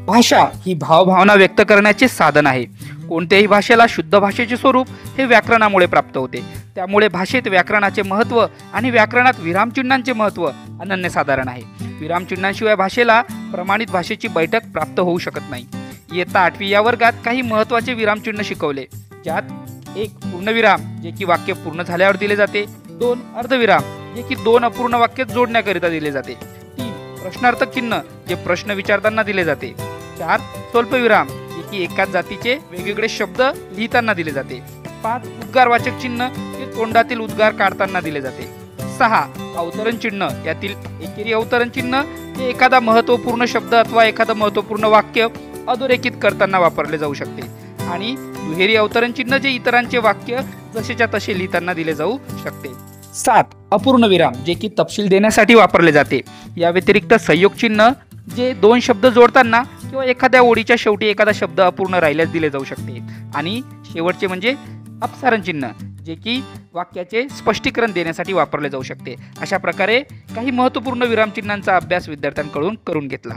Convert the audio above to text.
भाषा ही भावभावना व्यक्त करण्याचे साधन आहे। कोणत्याही भाषेला शुद्ध भाषेचे स्वरूप हे व्याकरणामुळे प्राप्त होते। त्यामुळे भाषेत व्याकरणाचे महत्त्व आणि व्याकरणात विरामचिन्हांचे महत्त्व अनन्यसाधारण आहे। विरामचिन्हांशिवाय भाषेला प्रमाणित भाषेची बैठक प्राप्त होऊ शकत नाही। इयत्ता 8वी या वर्गात काही महत्त्वाचे विरामचिन्ह शिकवले, ज्यात 1 पूर्णविराम जे की वाक्य पूर्ण झाल्यावर दिले जाते, 2 अर्धविराम जे की 2 अपूर्ण वाक्य जोडण्याकरिता दिले जाते, 3 प्रश्नार्थक चिन्ह जे प्रश्न विचारताना दिले जाते, 4 स्वल्पविराम जे की एकाच जातीचे वेगवेगळे शब्द लिहिताना दिले जाते, 5 उद्गारवाचक चिन्ह जे तोंडातील उद्गार काढताना दिले जाते, 6 अवतरण चिन्ह यातील एकेरी अवतरण चिन्ह हे एखादा महत्त्वपूर्ण शब्द अथवा एखादा महत्त्वपूर्ण वाक्य अधोरेखित करताना वापरले जाऊ शकते, आणि दुहेरी अवतरण चिन्ह जे इतरांचे वाक्य जसेच्या तसे लिहिताना दिले जाऊ शकते। 7 अपूर्ण विराम जे की तपशील देण्यासाठी वापरले जाते। या व्यतिरिक्त संयोग चिन्ह जे 2 शब्द जोडताना किंवा एखाद्या ओळीच्या शेवटी एखादा शब्द अपूर्ण राहिल्यास दिले जाऊ शकते, आणि शेवटचे म्हणजे अपसारण चिन्ह जे की वाक्याचे स्पष्टीकरण देण्यासाठी वापरले जाऊ शकते। अशा प्रकारे काही महत्त्वपूर्ण विरामचिन्हांचा अभ्यास विद्यार्थ्यांकडून करून घेतला।